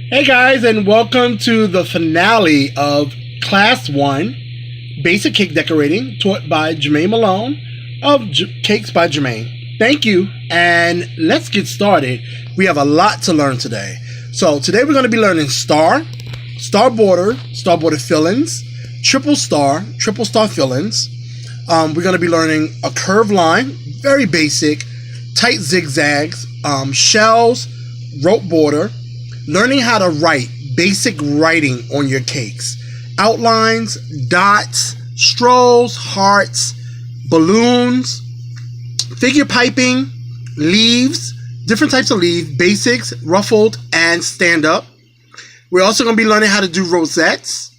Hey guys, and welcome to the finale of Class 1 Basic Cake Decorating, taught by Jermaine Malone of Cakes by Jermaine. Thank you, and let's get started. We have a lot to learn today. So today we're going to be learning star border fillings, triple star fillings. We're going to be learning a curved line, very basic, tight zigzags, shells, rope border, learning how to write, basic writing on your cakes, outlines, dots, strolls, hearts, balloons, figure piping, leaves, different types of leaves, basics, ruffled, and stand-up. We're also going to be learning how to do rosettes,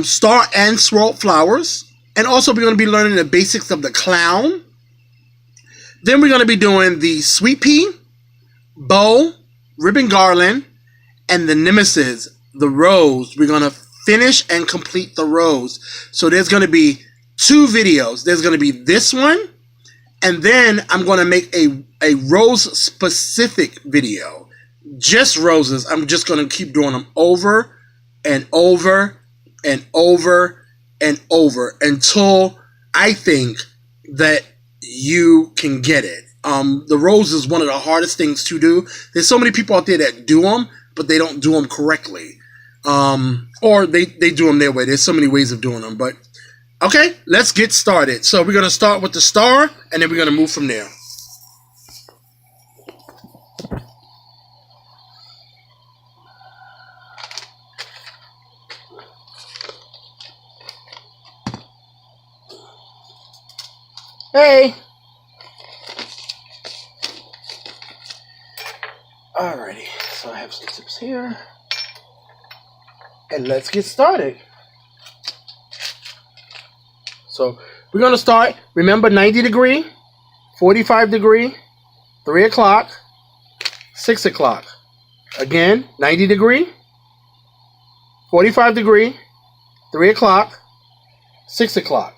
star and swirl flowers, and also we're going to be learning the basics of the clown. Then we're going to be doing the sweet pea, bow, ribbon garland, and the nemesis, the rose. We're going to finish and complete the rose. So there's going to be two videos. There's going to be this one, and then I'm going to make a rose specific video. Just roses. I'm just going to keep doing them over and over and over and over until I think that you can get it. The rose is one of the hardest things to do. There's so many people out there that do them, but they don't do them correctly. Or they do them their way. There's so many ways of doing them. But, okay, let's get started. So we're going to start with the star, and then we're going to move from there. Hey! Alrighty, so I have some tips here, and let's get started. So we're going to start, remember 90 degree, 45 degree, 3 o'clock, 6 o'clock. Again, 90 degree, 45 degree, 3 o'clock, 6 o'clock.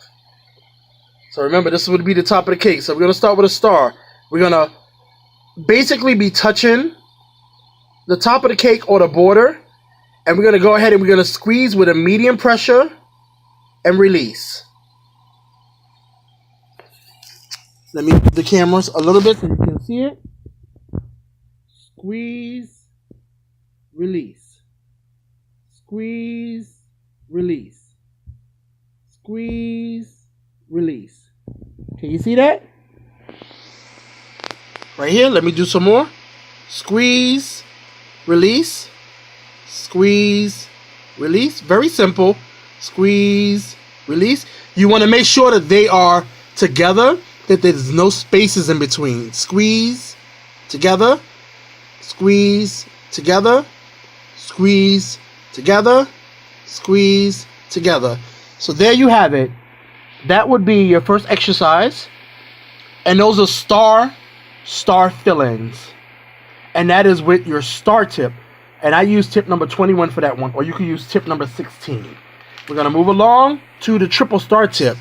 So remember, this would be the top of the cake. So we're going to start with a star. We're going to basically be touching the top of the cake or the border, and we're going to go ahead and we're going to squeeze with a medium pressure and release. Let me move the cameras a little bit so you can see it. Squeeze, release. Squeeze, release. Squeeze, release. Can you see that? Right here, let me do some more. Squeeze, release, squeeze, release. Very simple. Squeeze, release. You want to make sure that they are together, that there's no spaces in between. Squeeze, together, squeeze, together, squeeze, together, squeeze, together. So there you have it. That would be your first exercise. And those are star fillings. And that is with your star tip. And I use tip number 21 for that one. Or you can use tip number 16. We're going to move along to the triple star tip.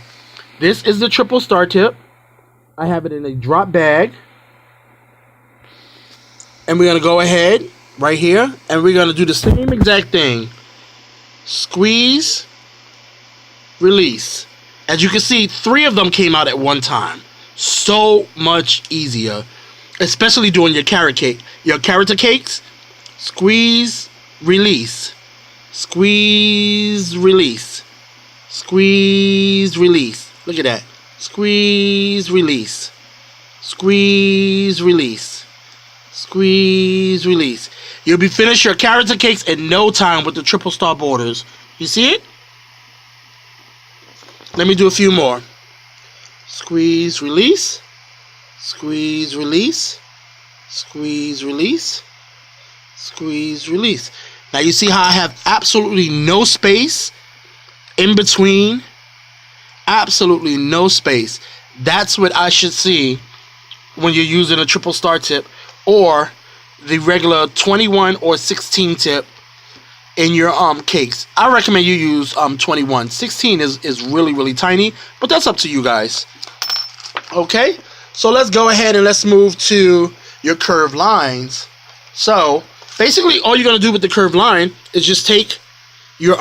This is the triple star tip. I have it in a drop bag. And we're going to go ahead right here. And we're going to do the same exact thing. Squeeze, release. As you can see, 3 of them came out at one time. So much easier. Especially doing your carrot cake. Your character cakes. Squeeze, release. Squeeze, release. Squeeze, release. Look at that. Squeeze, release. Squeeze, release. Squeeze, release. You'll be finished your character cakes in no time with the triple star borders. You see it? Let me do a few more. Squeeze, release. Squeeze, release. Squeeze, release. Squeeze, release. Now you see how I have absolutely no space in between. Absolutely no space. That's what I should see when you're using a triple star tip or the regular 21 or 16 tip in your cakes. I recommend you use 21. 16 is really tiny, but that's up to you guys. Okay, so let's go ahead and let's move to your curved lines. So basically all you're gonna do with the curved line is just take your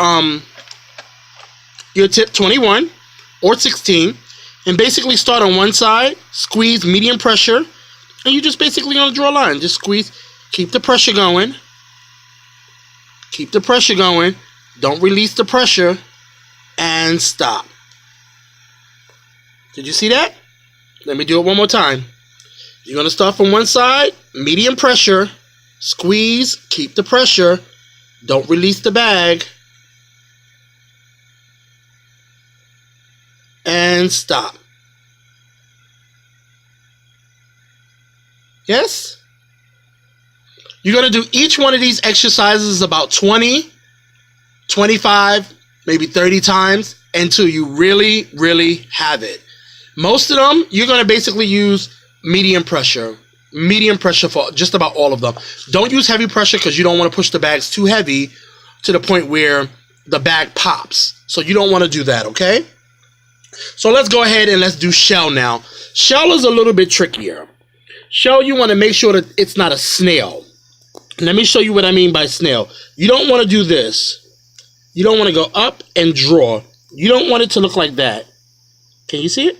tip 21 or 16 and basically start on one side, squeeze medium pressure, and you just basically gonna draw a line. Just squeeze, keep the pressure going. Keep the pressure going. Don't release the pressure, and stop. Did you see that? Let me do it one more time. You're gonna start from one side, medium pressure, squeeze, keep the pressure, don't release the bag, and stop. Yes? You're going to do each one of these exercises about 20, 25, maybe 30 times until you really, really have it. Most of them, you're going to basically use medium pressure. Medium pressure for just about all of them. Don't use heavy pressure because you don't want to push the bags too heavy to the point where the bag pops. So you don't want to do that, okay? So let's go ahead and let's do shell now. Shell is a little bit trickier. Shell, you want to make sure that it's not a snail. Let me show you what I mean by snail. You don't want to do this. You don't want to go up and draw. You don't want it to look like that. Can you see it?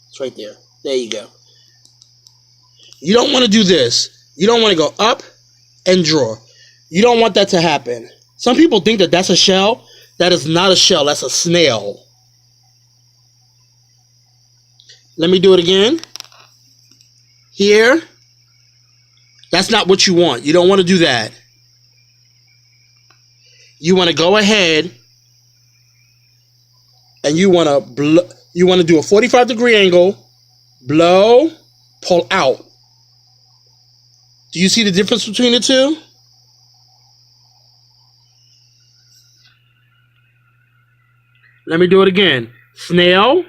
It's right there. There you go. You don't want to do this. You don't want to go up and draw. You don't want that to happen. Some people think that that's a shell. That is not a shell. That's a snail. Let me do it again. Here. That's not what you want. You don't want to do that. You want to go ahead and you want to do a 45-degree angle, blow, pull out. Do you see the difference between the two? Let me do it again. Snail,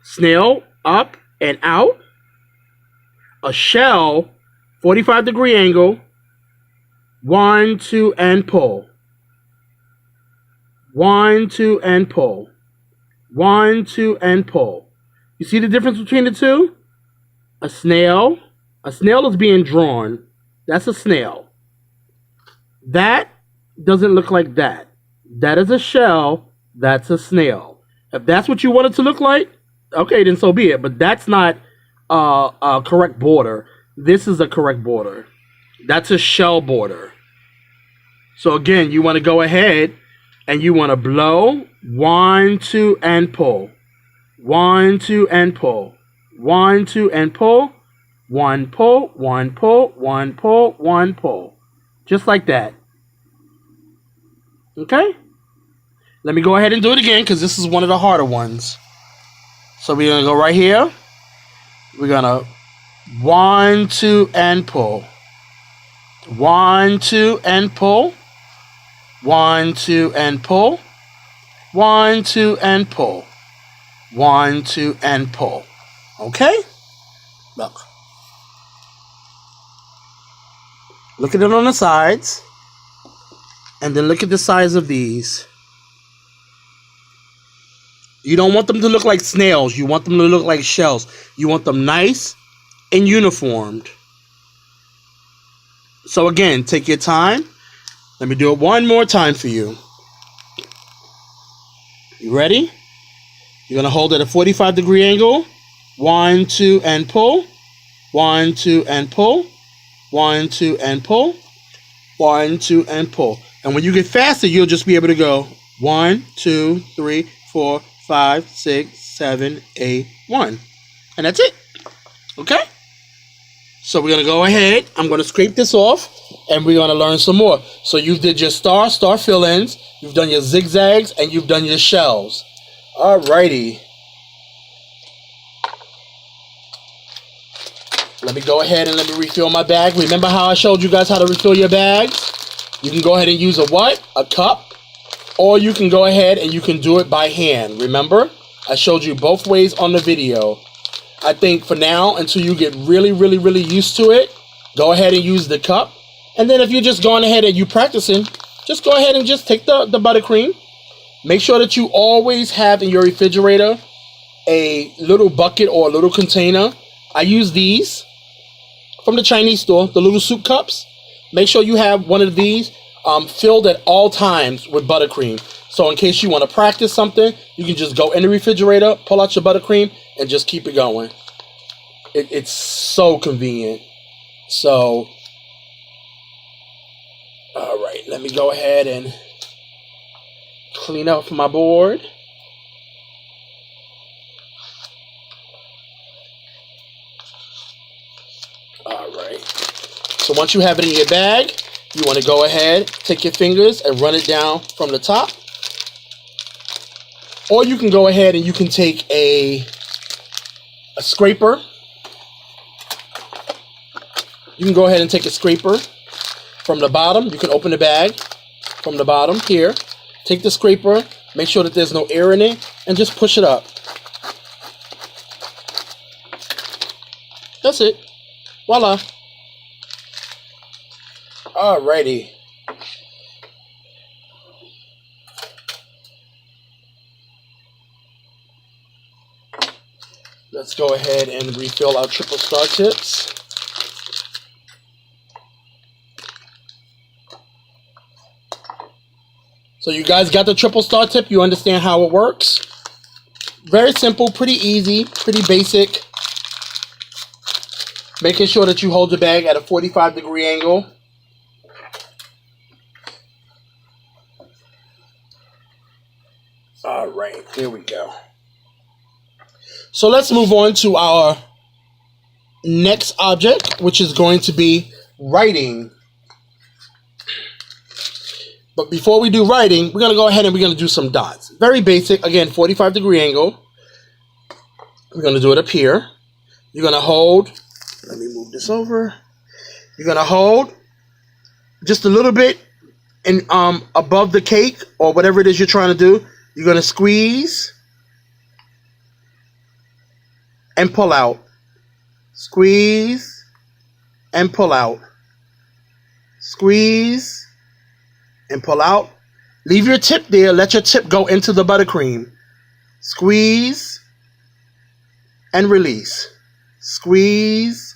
snail, up and out. A shell, 45-degree angle, 1, 2, and pull. 1, 2, and pull. 1, 2, and pull. You see the difference between the two? A snail is being drawn. That's a snail. That doesn't look like that. That is a shell. That's a snail. If that's what you want it to look like, okay, then so be it. But that's not a correct border. This is a correct border. That's a shell border. So again, you want to go ahead and you want to blow. 1, 2, and pull. 1, 2, and pull. 1, 2, and pull. 1 pull, 1 pull, 1 pull, 1 pull. Just like that. Okay? Let me go ahead and do it again because this is one of the harder ones. So we're going to go right here. We're going to 1, 2, and pull. 1, 2, and pull. 1, 2, and pull. 1, 2, and pull. 1, 2, and pull. Okay? Look. Look at it on the sides. And then look at the size of these. You don't want them to look like snails. You want them to look like shells. You want them nice and uniformed. So again, take your time. Let me do it one more time for you. You ready? You're going to hold at a 45-degree angle. 1, 2, and pull. 1, 2, and pull. 1, 2, and pull. 1, 2, and pull. And when you get faster, you'll just be able to go 1, 2, 3, 4, 5, 6, 7, 8, 1. And that's it. Okay? So we're going to go ahead. I'm going to scrape this off. And we're going to learn some more. So you did your star fill-ins. You've done your zigzags. And you've done your shells. Alrighty. Let me go ahead and let me refill my bag. Remember how I showed you guys how to refill your bags? You can go ahead and use a what? A cup. Or you can go ahead and you can do it by hand. Remember? I showed you both ways on the video. I think for now, until you get really, really, really used to it, go ahead and use the cup. And then if you're just going ahead and you practicing, just go ahead and just take the buttercream. Make sure that you always have in your refrigerator a little bucket or a little container. I use these. from the Chinese store, the little soup cups. Make sure you have one of these filled at all times with buttercream. So in case you want to practice something, you can just go in the refrigerator, pull out your buttercream, and just keep it going. It's so convenient. So, all right, let me go ahead and clean up my board. All right. So once you have it in your bag, you want to go ahead, take your fingers and run it down from the top. Or you can go ahead and you can take a scraper. You can go ahead and take a scraper from the bottom. You can open the bag from the bottom here. Take the scraper, make sure that there's no air in it, and just push it up. That's it. Voila. Alrighty. Let's go ahead and refill our triple star tips. So you guys got the triple star tip. You understand how it works. Very simple, pretty easy, pretty basic. Making sure that you hold your bag at a 45-degree angle. All right, here we go. So let's move on to our next object, which is going to be writing. But before we do writing, we're going to go ahead and we're going to do some dots. Very basic. Again, 45-degree angle. We're going to do it up here. You're going to hold. Let me move this over. You're going to hold just a little bit in, above the cake or whatever it is you're trying to do. You're going to squeeze and pull out. Squeeze and pull out. Squeeze and pull out. Leave your tip there. Let your tip go into the buttercream. Squeeze and release. Squeeze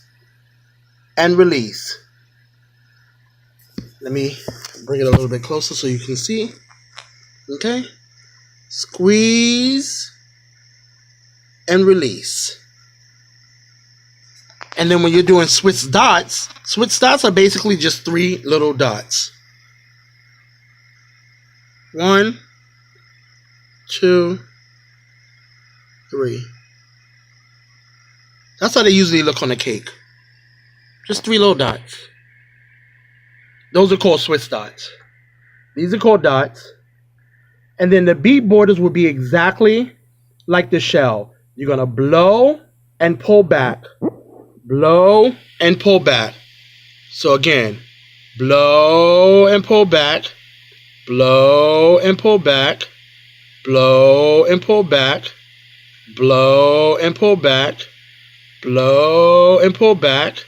and release. Let me bring it a little bit closer so you can see. Okay. Squeeze and release. And then when you're doing Swiss dots are basically just 3 little dots. 1, 2, 3. That's how they usually look on a cake. Just 3 little dots. Those are called Swiss dots. These are called dots. And then the bead borders will be exactly like the shell. You're going to blow and pull back. Blow and pull back. So again, blow and pull back. Blow and pull back. Blow and pull back. Blow and pull back. Blow and pull back.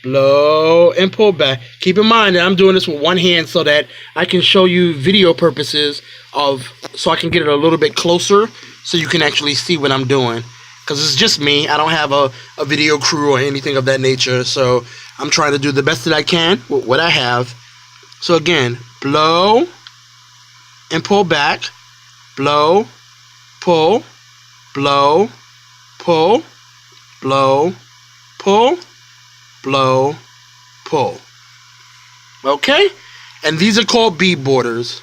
Blow and pull back. Keep in mind that I'm doing this with one hand so that I can show you video purposes so I can get it a little bit closer so you can actually see what I'm doing. Because it's just me. I don't have a video crew or anything of that nature. So I'm trying to do the best that I can with what I have. So again, blow and pull back. Blow, pull, blow, pull, blow, pull, blow, pull. Okay? And these are called bead borders.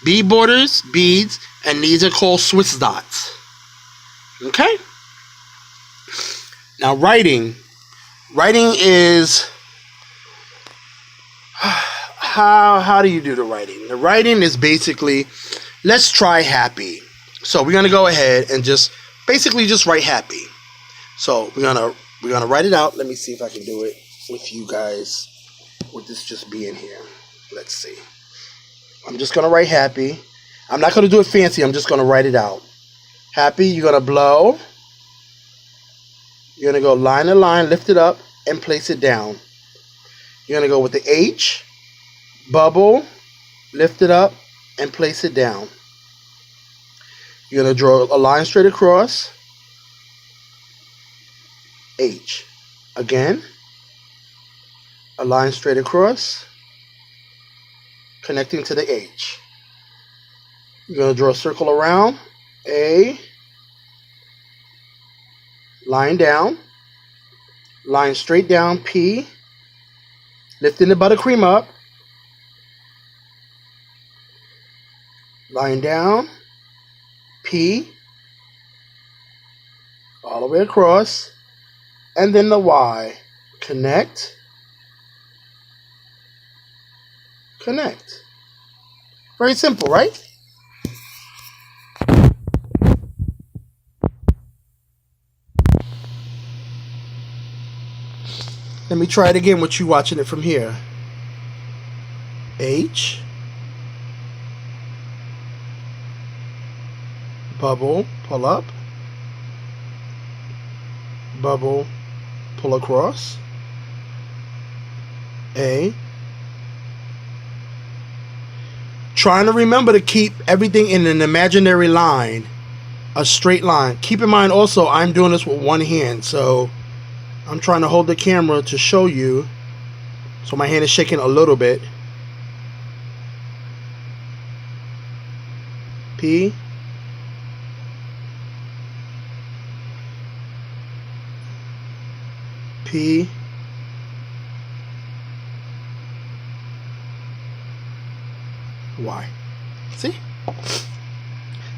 Bead borders, beads, and these are called Swiss dots. Okay? Now writing. Writing is how do you do the writing? The writing is basically, let's try happy. So we're gonna go ahead and just basically just write happy. So we're gonna write it out. Let me see if I can do it with you guys with this just being here. Let's see. I'm just gonna write happy. I'm not gonna do it fancy, I'm just gonna write it out. Happy, you're gonna blow. You're gonna go line to line, lift it up, and place it down. You're gonna go with the H, bubble, lift it up, and place it down. You're gonna draw a line straight across. H. Again, a line straight across, connecting to the H. You're going to draw a circle around, A, line down, line straight down, P, lifting the buttercream up, line down, P, all the way across, and then the Y. Connect, connect. Very simple, right? Let me try it again with you watching it from here. H, bubble, pull up, bubble, pull across, A. Trying to remember to keep everything in an imaginary line, a straight line. Keep in mind also, I'm doing this with one hand, so I'm trying to hold the camera to show you. So my hand is shaking a little bit. P, P, Y. See?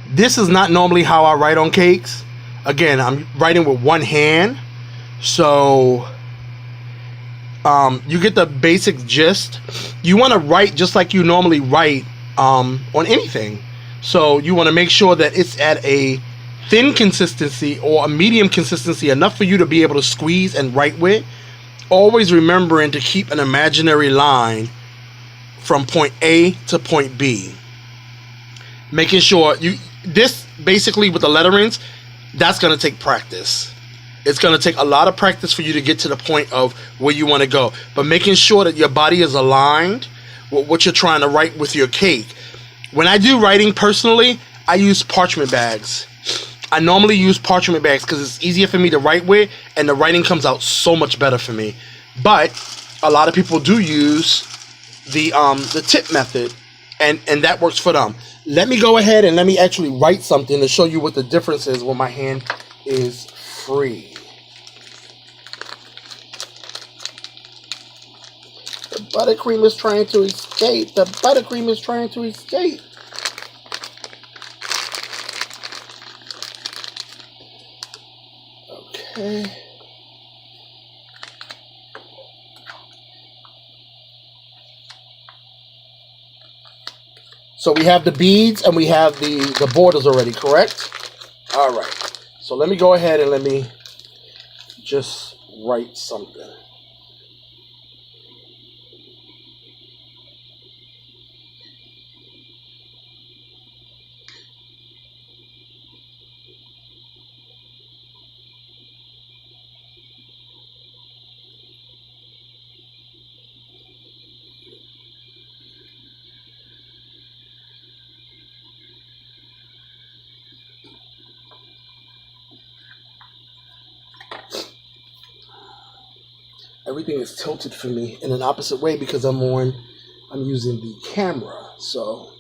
This is not normally how I write on cakes. Again, I'm writing with one hand. So you get the basic gist. You want to write just like you normally write on anything. So you want to make sure that it's at a thin consistency or a medium consistency, enough for you to be able to squeeze and write with. Always remembering to keep an imaginary line from point A to point B. Making sure this basically with the letterings, that's going to take practice. It's going to take a lot of practice for you to get to the point of where you want to go. But making sure that your body is aligned with what you're trying to write with your cake. When I do writing personally, I use parchment bags. I normally use parchment bags because it's easier for me to write with, and the writing comes out so much better for me. But a lot of people do use the tip method, and that works for them. Let me go ahead and let me actually write something to show you what the difference is when my hand is free. The buttercream is trying to escape. The buttercream is trying to escape. Okay. So we have the beads and we have the borders already, correct? All right. So let me go ahead and let me just write something. Everything is tilted for me in an opposite way because I'm using the camera. So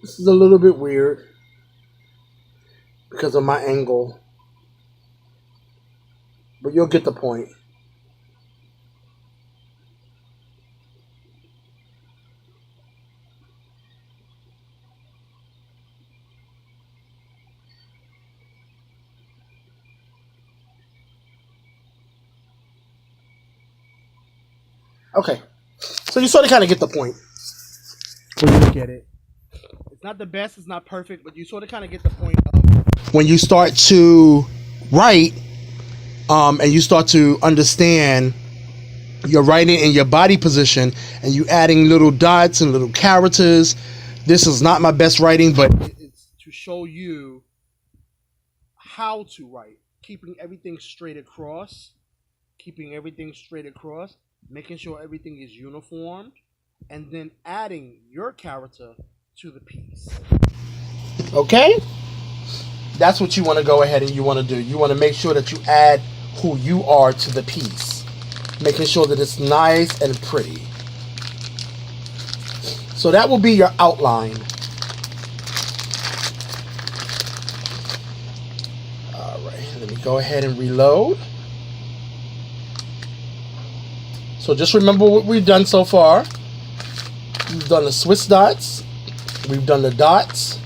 this is a little bit weird because of my angle, but you'll get the point. Okay. So you sort of kind of get the point when you look at it. It's not the best, it's not perfect, but you sort of kind of get the point of when you start to write and you start to understand your writing and your body position, and you adding little dots and little characters. This is not my best writing, but it's to show you how to write, keeping everything straight across, making sure everything is uniformed, and then adding your character to the piece. Okay? That's what you want to go ahead and you want to do. You want to make sure that you add who you are to the piece, making sure that it's nice and pretty. So that will be your outline. All right, let me go ahead and reload. So just remember what we've done so far. We've done the Swiss dots, we've done the dots,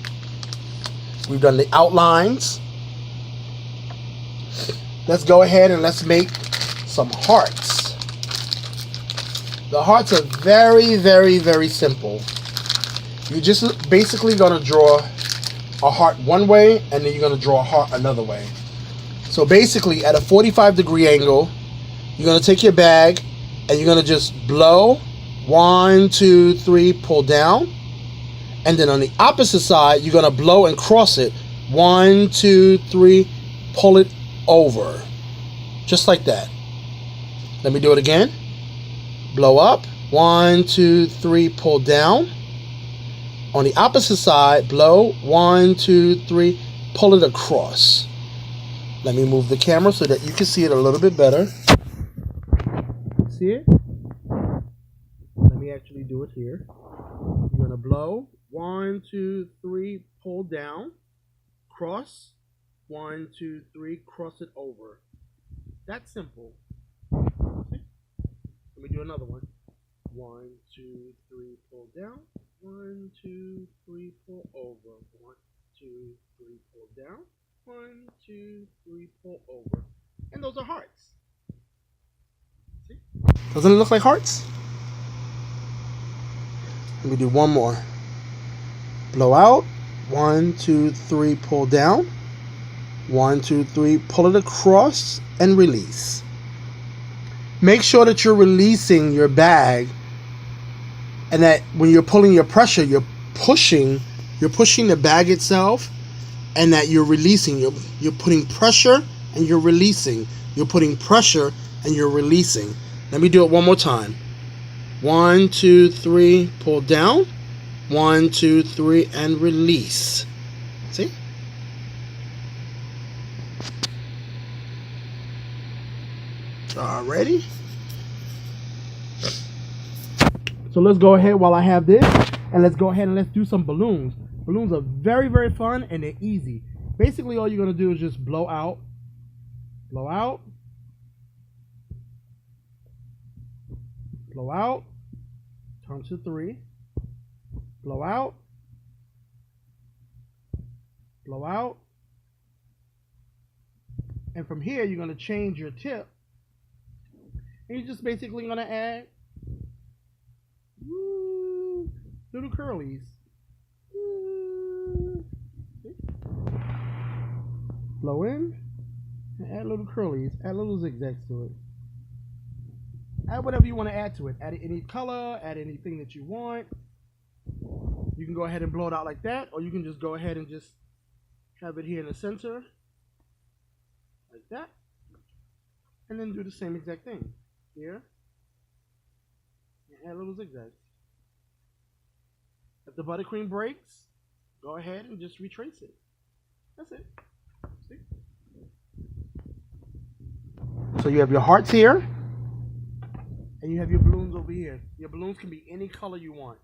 we've done the outlines. Let's go ahead and let's make some hearts. The hearts are very, very, very simple. You're just basically going to draw a heart one way, and then you're going to draw a heart another way. So basically at a 45-degree angle, you're going to take your bag and you're going to just blow 1, 2, 3, pull down, and then on the opposite side you're going to blow and cross it 1, 2, 3, pull it over, just like that. Let me do it again. Blow up 1, 2, 3, pull down. On the opposite side, blow 1, 2, 3, pull it across. Let me move the camera so that you can see it a little bit better. See it? Let me actually do it here. You're going to blow 1, 2, 3, pull down, cross 1, 2, 3, cross it over. That's simple. Okay. Let me do another one. 1, 2, 3, pull down. 1, 2, 3, pull over. 1, 2, 3, pull down. 1, 2, 3, pull over. And those are hearts. See? Doesn't it look like hearts? Let me do one more. Blow out. 1, 2, 3, pull down. 1, 2, 3, pull it across and release. Make sure that you're releasing your bag, and that when you're pulling your pressure, you're pushing the bag itself, and that you're releasing. You're putting pressure and you're releasing. You're putting pressure and you're releasing. Let me do it one more time. 1, 2, 3, pull down. 1, 2, 3, and release. See? Alrighty. So let's go ahead while I have this, and let's go ahead and let's do some balloons. Balloons are very, very fun, and they're easy. Basically, all you're going to do is just blow out, blow out, blow out, count to 3, blow out, blow out, and from here you're going to change your tip, and you're just basically going to add little curlies. Blow in and add little curlies, add little zigzags to it. Add whatever you want to add to it. Add any color, add anything that you want. You can go ahead and blow it out like that, or you can just go ahead and just have it here in the center, like that. And then do the same exact thing here. And add little zigzags. If the buttercream breaks, go ahead and just retrace it. That's it. See? So you have your hearts here, and you have your balloons over here. Your balloons can be any color you want.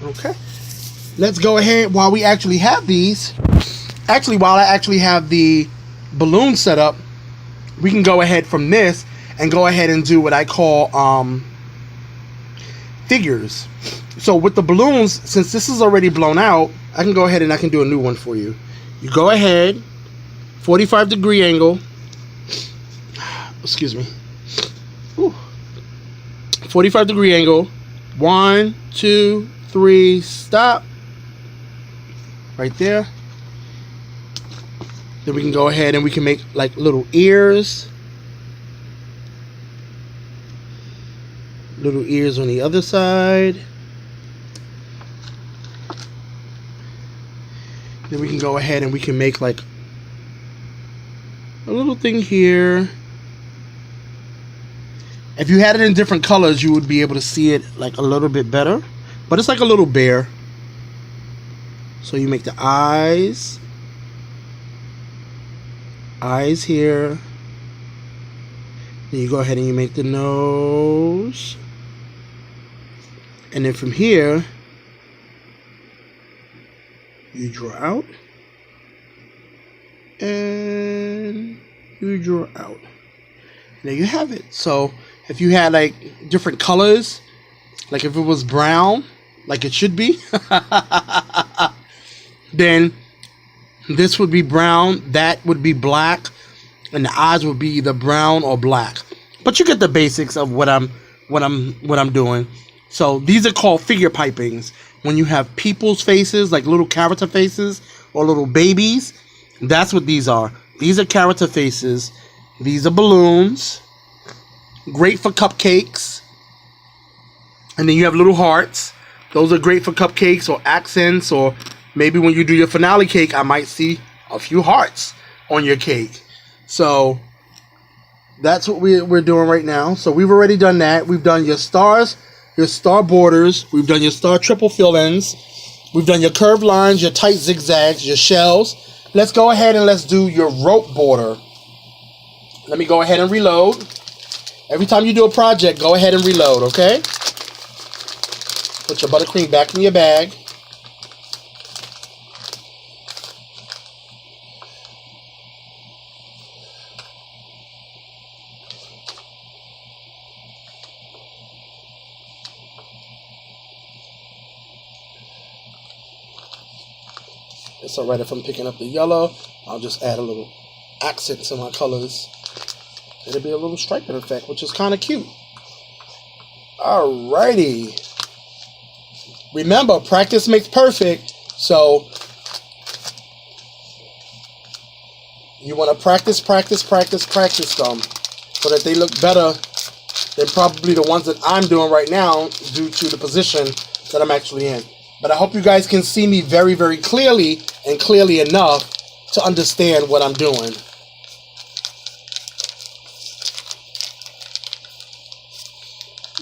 Okay. Let's go ahead while we actually have these. Actually, while I actually have the balloon set up, we can go ahead from this and go ahead and do what I call figures. So with the balloons, since this is already blown out, I can go ahead and I can do a new one for you. You go ahead, 45-degree angle. Excuse me. Ooh. 45-degree angle. 1, 2, 3, stop. Right there. Then we can go ahead and we can make like little ears. Little ears on the other side. Then we can go ahead and we can make like a little thing here. If you had it in different colors, you would be able to see it like a little bit better. But it's like a little bear. So you make the eyes. Eyes here. Then you go ahead and you make the nose. And then from here, you draw out. And you draw out. There you have it. So if you had like different colors, like if it was brown, like it should be, then this would be brown, that would be black, and the eyes would be either brown or black. But you get the basics of what I'm doing. So these are called figure pipings. When you have people's faces, like little character faces or little babies, that's what these are. These are character faces. These are balloons. Great for cupcakes. And then you have little hearts. Those are great for cupcakes or accents, or maybe when you do your finale cake, I might see a few hearts on your cake. So that's what we're doing right now. So we've already done that. We've done your stars, your star borders. We've done your star triple fill-ins. We've done your curved lines, your tight zigzags, your shells. Let's go ahead and let's do your rope border. Let me go ahead and reload. Every time you do a project, go ahead and reload, okay? Put your buttercream back in your bag. It's alright if I'm picking up the yellow. I'll just add a little accent to my colors. It'll be a little striping effect, which is kind of cute. Alrighty. Remember, practice makes perfect. So you want to practice them so that they look better than probably the ones that I'm doing right now due to the position that I'm actually in. But I hope you guys can see me very, very clearly and clearly enough to understand what I'm doing.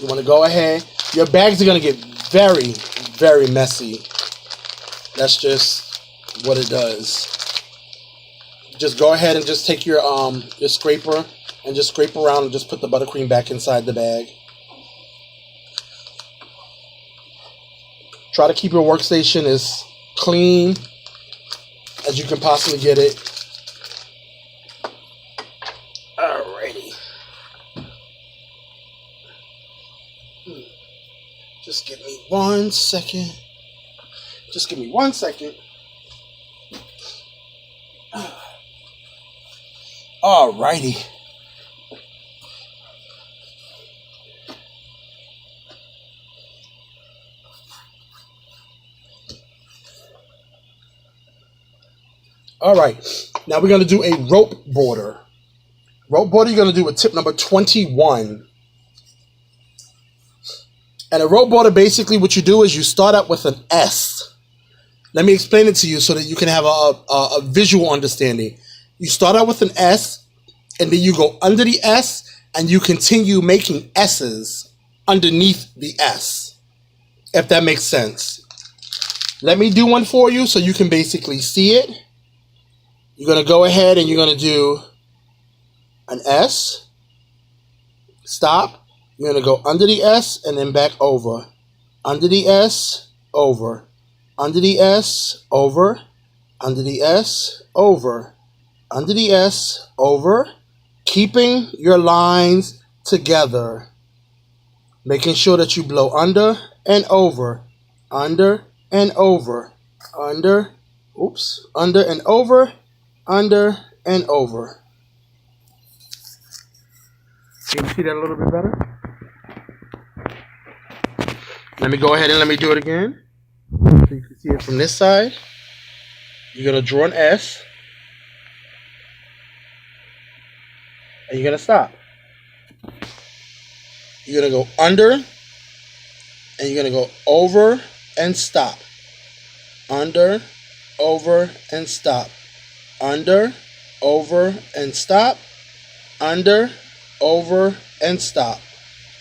You want to go ahead. Your bags are going to get very, very messy. That's just what it does. Just go ahead and just take your scraper and just scrape around and just put the buttercream back inside the bag. Try to keep your workstation as clean as you can possibly get it. Alrighty. Just give me 1 second. Just give me 1 second. Alrighty. Alright, now we're going to do a rope border. Rope border, you're going to do with tip number 21. And a rope border, basically what you do is you start out with an S. Let me explain it to you so that you can have a visual understanding. You start out with an S, and then you go under the S, and you continue making S's underneath the S, if that makes sense. Let me do one for you so you can basically see it. You're going to go ahead and you're going to do an S, stop, you're going to go under the S and then back over, under the S, over, under the S, over, under the S, over, under the S, over, keeping your lines together. Making sure that you blow under and over, under and over, under and over, under and over. Can you see that a little bit better? Let me go ahead and let me do it again. So you can see it from this side. You're going to draw an S. And you're going to stop. You're going to go under. And you're going to go over and stop. Under, over, and stop. Under, over, and stop. Under, over, and stop.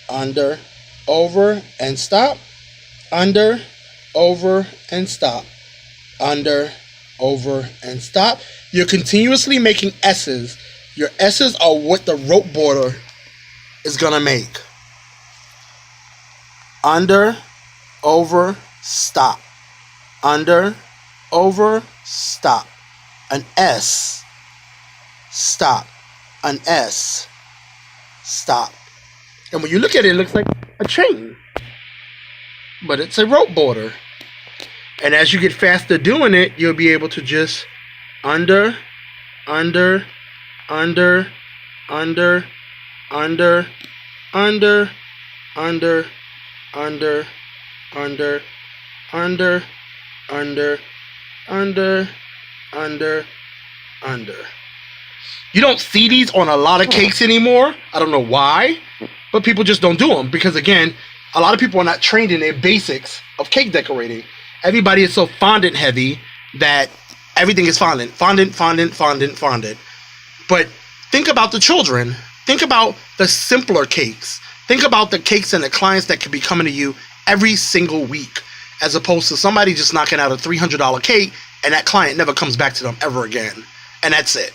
Under, over, and stop. Under, over, and stop. Under, over, and stop. You're continuously making S's. Your S's are what the rope border is going to make. Under, over, stop. Under, over, stop. An S, stop. An S, stop. And when you look at it, it looks like a chain. But it's a rope border. And as you get faster doing it, you'll be able to just under, under, under, under, under, under, under, under, under, under, under, under, under, under. You don't see these on a lot of cakes anymore. I don't know why, but people just don't do them because, again, a lot of people are not trained in their basics of cake decorating. Everybody is so fondant heavy that everything is fondant, fondant, fondant, fondant, fondant. But think about the children. Think about the simpler cakes. Think about the cakes and the clients that could be coming to you every single week, as opposed to somebody just knocking out a $300 cake and that client never comes back to them ever again. And that's it.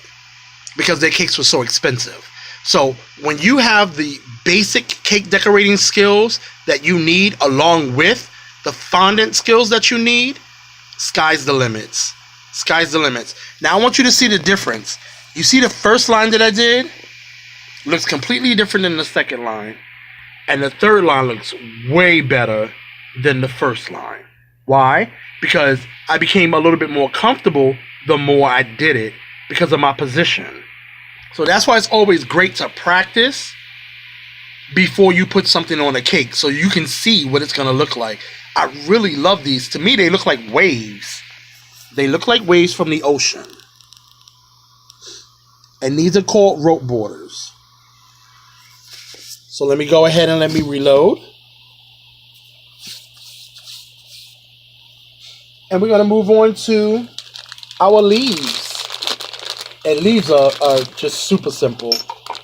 Because their cakes were so expensive. So when you have the basic cake decorating skills that you need along with the fondant skills that you need, sky's the limits. Sky's the limits. Now I want you to see the difference. You see the first line that I did? Looks completely different than the second line. And the third line looks way better than the first line. Why? Because I became a little bit more comfortable the more I did it because of my position. So that's why it's always great to practice before you put something on a cake so you can see what it's going to look like. I really love these. To me, they look like waves. They look like waves from the ocean. And these are called rope borders. So let me go ahead and let me reload. And we're going to move on to our leaves. And leaves are just super simple.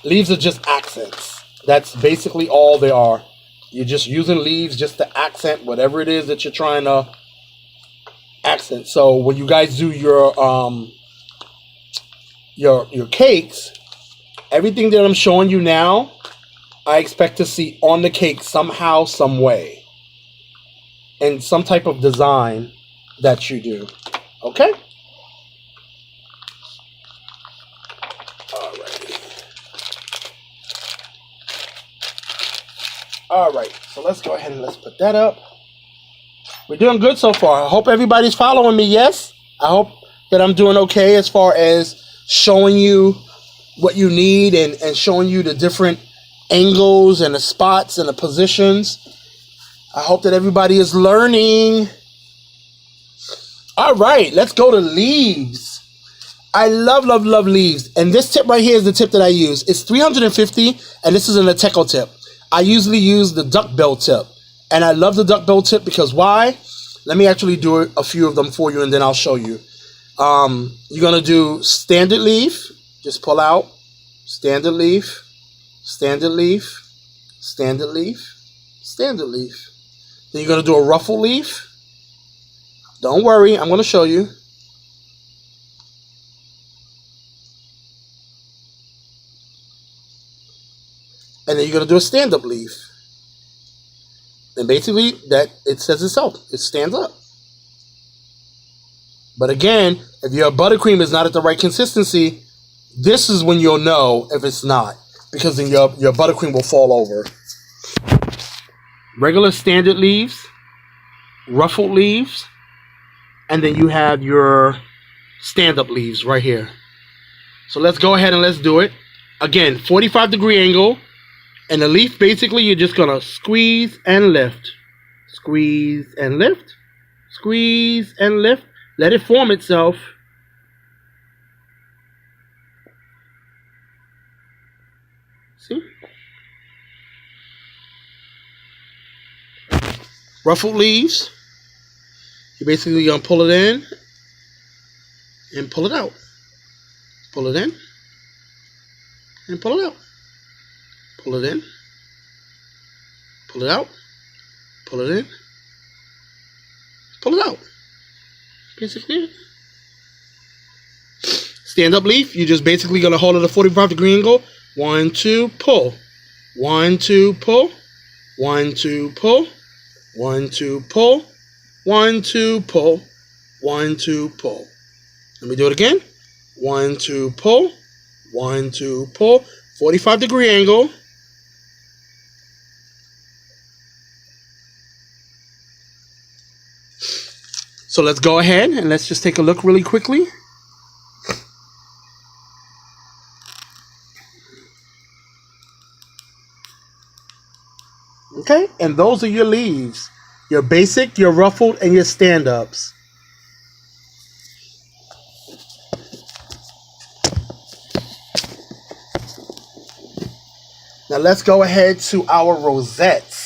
Leaves are just accents. That's basically all they are. You're just using leaves just to accent whatever it is that you're trying to accent. So when you guys do your cakes, everything that I'm showing you now, I expect to see on the cake somehow, some way. And some type of design that you do. Okay? Alright, so let's go ahead and let's put that up. We're doing good so far. I hope everybody's following me, yes? I hope that I'm doing okay as far as showing you what you need and showing you the different angles and the spots and the positions. I hope that everybody is learning. Alright, let's go to leaves. I love, love, love leaves. And this tip right here is the tip that I use. It's 350 and this is an Ateco tip. I usually use the duckbill tip. And I love the duckbill tip because why? Let me actually do a few of them for you and then I'll show you. You're going to do standard leaf. Just pull out. Standard leaf. Standard leaf. Standard leaf. Standard leaf. Then you're going to do a ruffle leaf. Don't worry. I'm going to show you. And then you're going to do a stand-up leaf. And basically, that it says itself. It stands up. But again, if your buttercream is not at the right consistency, this is when you'll know if it's not. Because then your buttercream will fall over. regular standard leaves, ruffled leaves, and then you have your stand-up leaves right here. So let's go ahead and let's do it. Again, 45-degree angle, and the leaf, basically, you're just gonna squeeze and lift. Squeeze and lift. Squeeze and lift. Let it form itself. See? Ruffled leaves. You're basically gonna pull it in and pull it out. Pull it in and pull it out. Pull it in. Pull it out. Pull it in. Pull it out. Basically it. Stand up leaf, you're just basically gonna hold it at a 45-degree angle. 1, 2, pull. 1, 2, pull. 1, 2, pull. 1, 2, pull. 1, 2, pull. 1, 2, pull. Let me do it again. 1, 2, pull. 1, 2, pull. 45-degree angle. So let's go ahead and let's just take a look really quickly. Okay, and those are your leaves. Your basic, your ruffled, and your stand-ups. Now let's go ahead to our rosettes.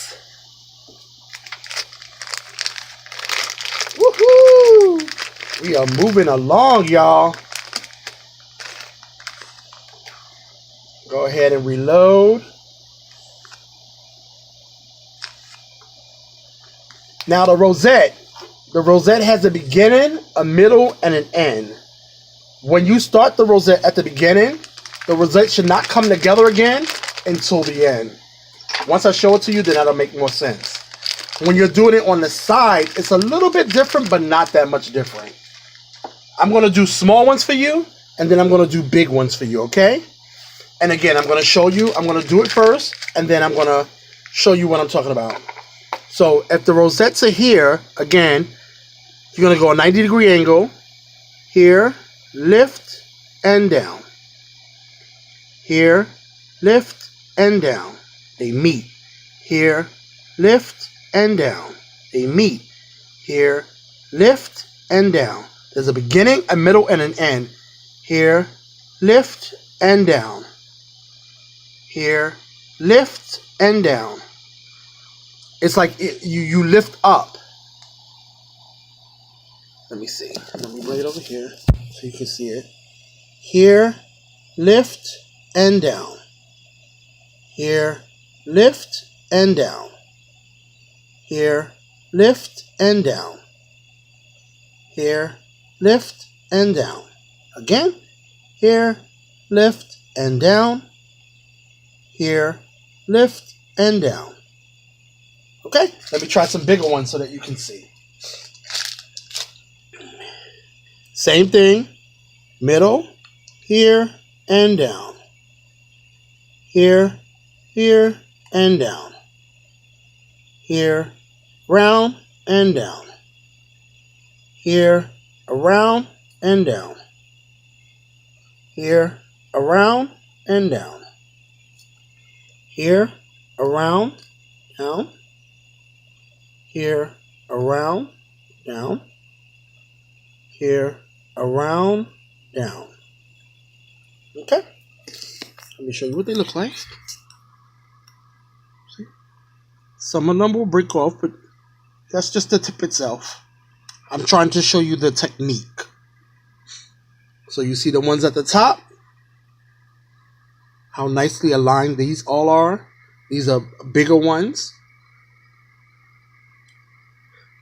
Woohoo! We are moving along, y'all. Go ahead and reload. Now the rosette has a beginning, a middle, and an end. When you start the rosette at the beginning, the rosette should not come together again until the end. Once I show it to you, then that'll make more sense. When you're doing it on the side, it's a little bit different, but not that much different. I'm going to do small ones for you, and then I'm going to do big ones for you, okay? And again, I'm going to show you, I'm going to do it first, and then I'm going to show you what I'm talking about. So if the rosettes are here, again, you're going to go a 90-degree angle, here, lift, and down. Here, lift, and down. They meet. Here, lift, and down. They meet. Here, lift, and down. There's a beginning, a middle, and an end. Here, lift, and down. Here, lift, and down. It's like you lift up. Let me see. Let me bring it over here so you can see it. Here, lift, and down. Here, lift, and down. Here, lift, and down. Here, lift, and down. Again. Here, lift, and down. Here, lift, and down. Okay, let me try some bigger ones so that you can see. Same thing, middle, here, and down. Here, here, and down. Here, round, and down. Here, around, and down. Here, around, and down. Here, around, down. Here, around, down. Here, around, down. Okay. Let me show you what they look like. See? Some of them will break off, but that's just the tip itself. I'm trying to show you the technique. So you see the ones at the top? How nicely aligned these all are. These are bigger ones.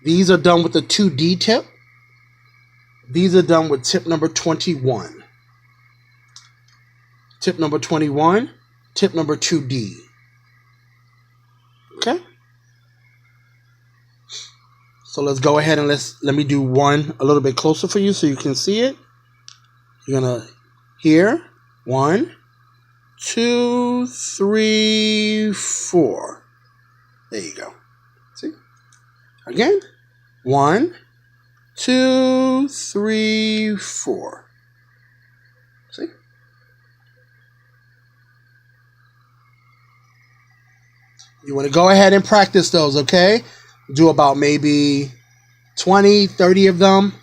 These are done with the 2D tip. These are done with tip number 21. Tip number 21, tip number 2D. Okay? So let's go ahead and let me do one a little bit closer for you so you can see it. You're going to here, 1, 2, 3, 4. There you go. See? Again. 1, 2, 3, 4. See? You want to go ahead and practice those, okay? Do about maybe 20, 30 of them.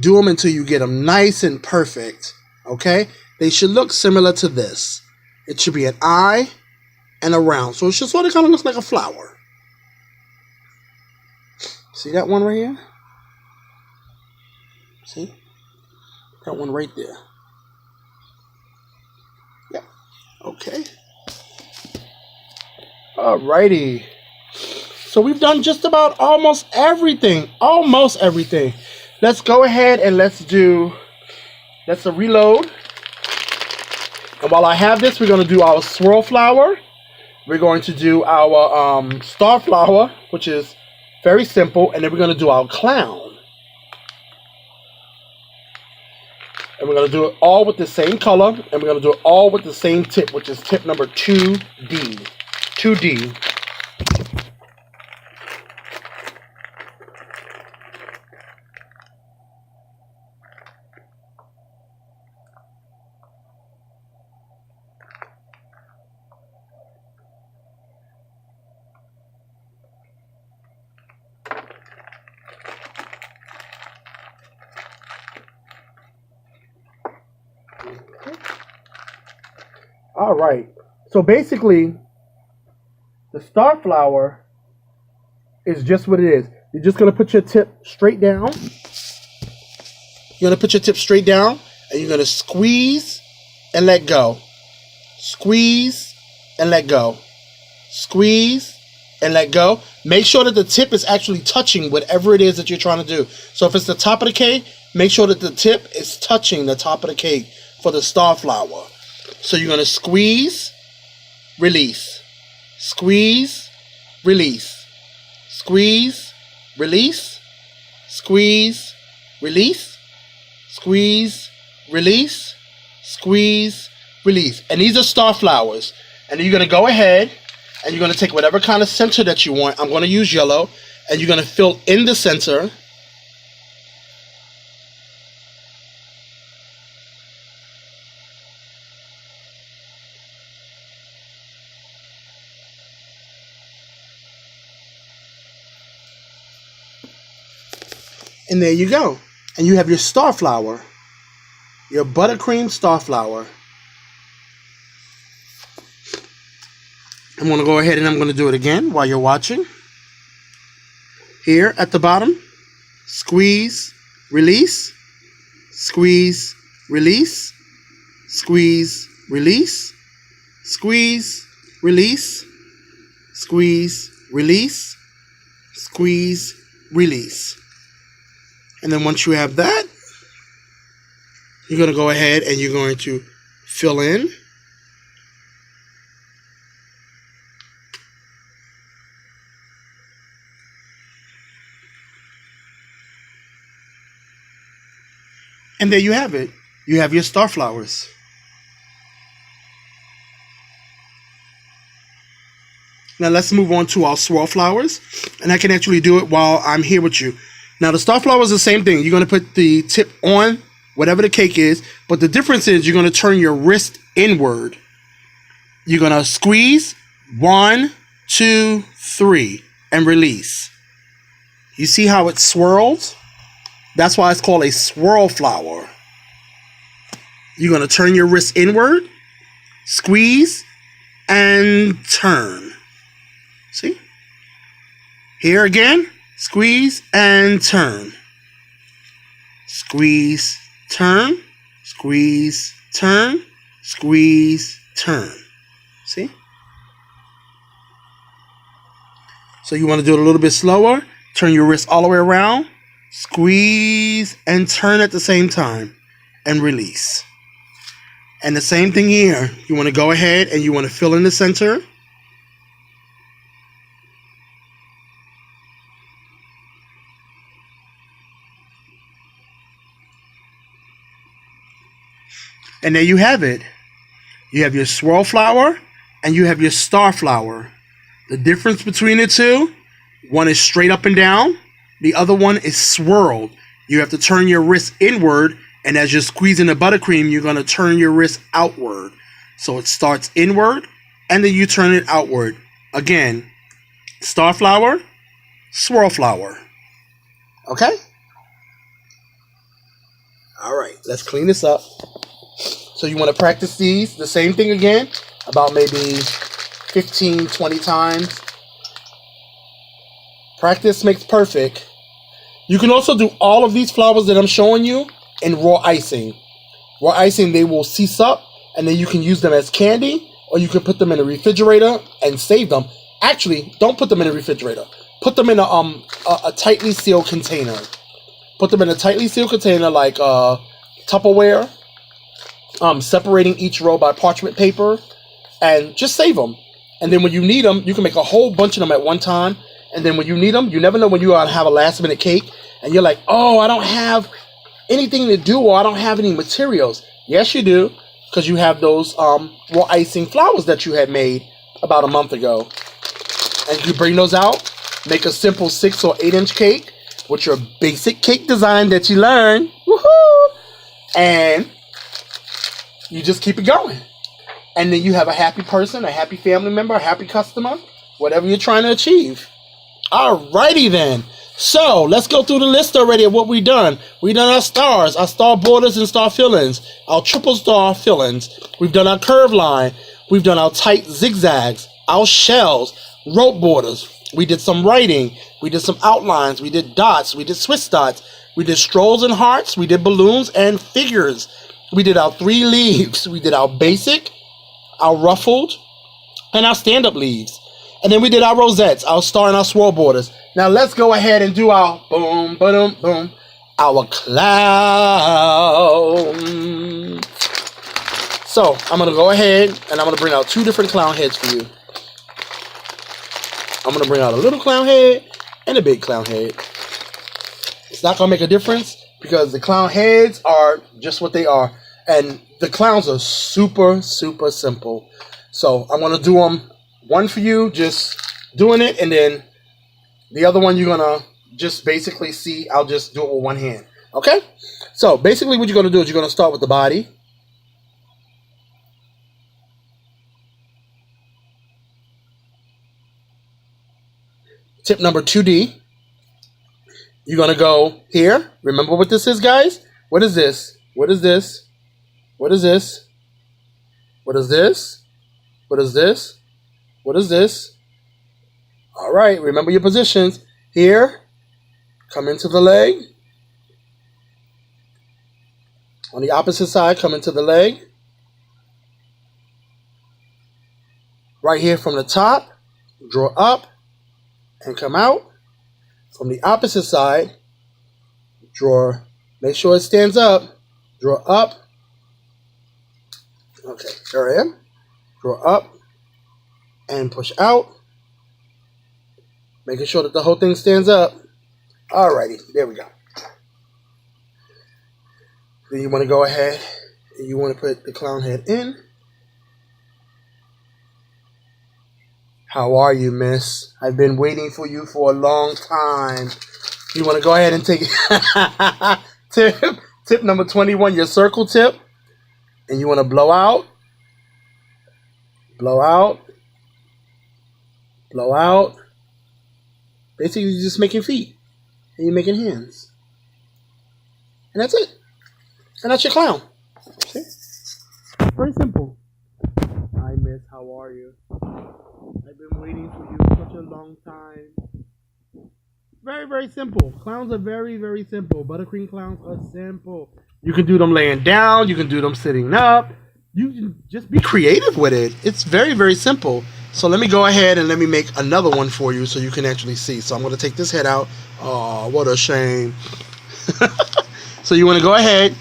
Do them until you get them nice and perfect, okay? They should look similar to this. It should be an eye and a round. So it should sort of kind of look like a flower. See that one right here? See? That one right there. Yep. Okay. Alrighty. So we've done just about almost everything. Almost everything. Let's go ahead and let's reload. And while I have this, we're going to do our swirl flower. We're going to do our star flower, which is very simple. And then we're going to do our clown. And we're going to do it all with the same color. And we're going to do it all with the same tip, which is tip number 2D. 2D. All right. So basically, the star flower is just what it is. You're just going to put your tip straight down. You're going to put your tip straight down, and you're going to squeeze and let go. Squeeze and let go. Squeeze and let go. Make sure that the tip is actually touching whatever it is that you're trying to do. So if it's the top of the cake, make sure that the tip is touching the top of the cake for the star flower. So you're going to squeeze, release, squeeze, release, squeeze, release, squeeze, release, squeeze, release, squeeze, release. And these are star flowers. And then you're going to go ahead and you're going to take whatever kind of center that you want. I'm going to use yellow. And you're going to fill in the center. And there you go. And you have your star flower, your buttercream star flower. I'm going to go ahead and I'm going to do it again while you're watching. Here at the bottom, squeeze, release, squeeze, release, squeeze, release, squeeze, release, squeeze, release, squeeze, release. And then once you have that, you're going to go ahead and you're going to fill in. And there you have it. You have your star flowers. Now let's move on to our swirl flowers. And I can actually do it while I'm here with you. Now the star flower is the same thing. You're going to put the tip on whatever the cake is, but the difference is you're going to turn your wrist inward. You're going to squeeze 1, 2, 3 and release. You see how it swirls? That's why it's called a swirl flower. You're going to turn your wrist inward, squeeze and turn. See? Here again. Squeeze and turn. Squeeze, turn, squeeze, turn, squeeze, turn. See? So you want to do it a little bit slower. Turn your wrist all the way around. Squeeze and turn at the same time. And release. And the same thing here. You want to go ahead and you want to fill in the center. And there you have it. You have your swirl flower and you have your star flower. The difference between the two, One is straight up and down. The other one is swirled. You have to turn your wrist inward, and as you're squeezing the buttercream, you're going to turn your wrist outward. So it starts inward, and then you turn it outward. Again, star flower, swirl flower. Okay? All right, let's clean this up. So you want to practice these, the same thing again, about maybe 15, 20 times. Practice makes perfect. You can also do all of these flowers that I'm showing you in raw icing. Raw icing, they will cease up, and then you can use them as candy, or you can put them in a refrigerator and save them. Actually, don't put them in a refrigerator. Put them in a tightly sealed container. Put them in a tightly sealed container like Tupperware, separating each row by parchment paper, and just save them. And then when you need them, you can make a whole bunch of them at one time. And then when you need them, you never know when you're going to have a last minute cake and you're like, oh, I don't have anything to do, or I don't have any materials. Yes, you do, because you have those raw icing flowers that you had made about a month ago. And you bring those out, make a simple 6 or 8 inch cake with your basic cake design that you learned. Woohoo! And you just keep it going. And then you have a happy person, a happy family member, a happy customer, whatever you're trying to achieve. Alrighty then. So let's go through the list already of what we've done. We've done our stars, our star borders and star fillings, our triple star fillings. We've done our curve line. We've done our tight zigzags, our shells, rope borders. We did some writing. We did some outlines. We did dots. We did Swiss dots. We did strolls and hearts. We did balloons and figures. We did our 3 leaves. We did our basic, our ruffled, and our stand-up leaves. And then we did our rosettes, our star and our swirl borders. Now let's go ahead and do our boom, boom, boom, our clown. So I'm going to go ahead and I'm going to bring out 2 different clown heads for you. I'm going to bring out a little clown head and a big clown head. It's not going to make a difference because the clown heads are just what they are. And the clowns are super, super simple. So I'm going to do them. One for you, just doing it, and then the other one you're going to just basically see. I'll just do it with one hand. Okay? So basically what you're going to do is you're going to start with the body. Tip number 2D. You're going to go here. Remember what this is, guys? What is this? What is this? What is this? What is this? What is this? What is this? All right, remember your positions. Here, come into the leg. On the opposite side, come into the leg. Right here from the top, draw up and come out. From the opposite side, draw, make sure it stands up. Draw up. Okay, there I am. Draw up. And push out, making sure that the whole thing stands up. Alrighty, there we go. Then you want to go ahead and you want to put the clown head in. How are you, miss? I've been waiting for you for a long time. You want to go ahead and take tip number 21, your circle tip. And you want to blow out. Blow out. Blow out. Basically, you're just making feet. And you're making hands. And that's it. And that's your clown. See? Very simple. Hi, miss. How are you? I've been waiting for you such a long time. Very, very simple. Clowns are very, very simple. Buttercream clowns are simple. You can do them laying down. You can do them sitting up. You can just be creative with it. It's very, very simple. So let me go ahead and let me make another one for you so you can actually see. So I'm going to take this head out. Oh, what a shame. So you want to go ahead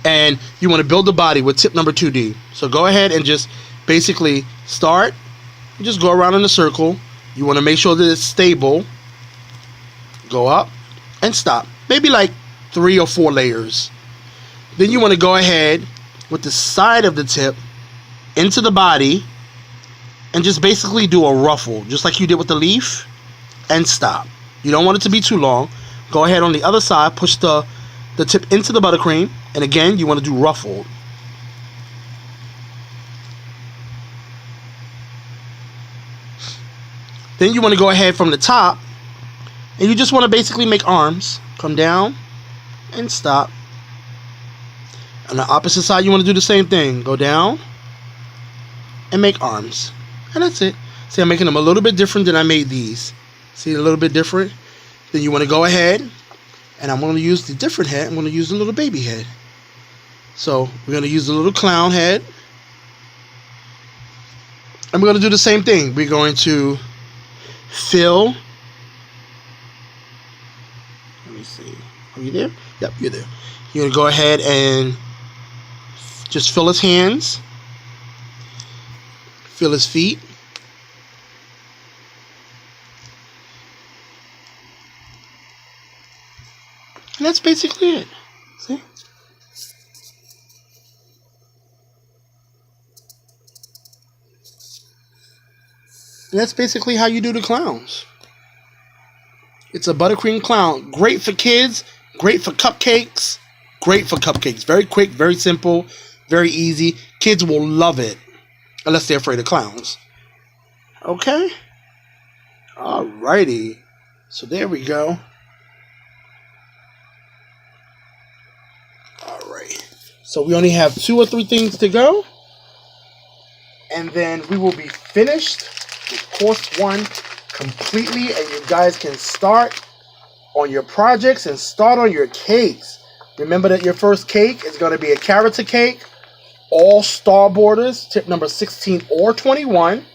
and you want to build the body with tip number 2D. So go ahead and just basically start. Just go around in a circle. You want to make sure that it's stable. Go up and stop. Maybe like 3 or 4 layers. Then you want to go ahead with the side of the tip into the body and just basically do a ruffle, just like you did with the leaf. and stop. You don't want it to be too long. Go ahead on the other side, push the tip into the buttercream, and again, you want to do ruffled. Then you want to go ahead from the top, and you just want to basically make arms. Come down and stop. On the opposite side, you want to do the same thing. Go down and make arms. And that's it. See, I'm making them a little bit different than I made these. See, a little bit different. Then you want to go ahead, and I'm going to use the different head. I'm going to use the little baby head. So we're going to use the little clown head. And we're going to do the same thing. We're going to fill. Let me see. Are you there? Yep, you're there. You're going to go ahead and just fill his hands. Fill his feet. And that's basically it. See? And that's basically how you do the clowns. It's a buttercream clown. Great for kids. Great for cupcakes. Great for cupcakes. Very quick, very simple, very easy. Kids will love it. Unless they're afraid of clowns. Okay? Alrighty. So there we go. Alright. So we only have 2 or 3 things to go. And then we will be finished with course 1 completely. And you guys can start on your projects and start on your cakes. Remember that your first cake is going to be a character cake. All star borders, tip number 16 or 21.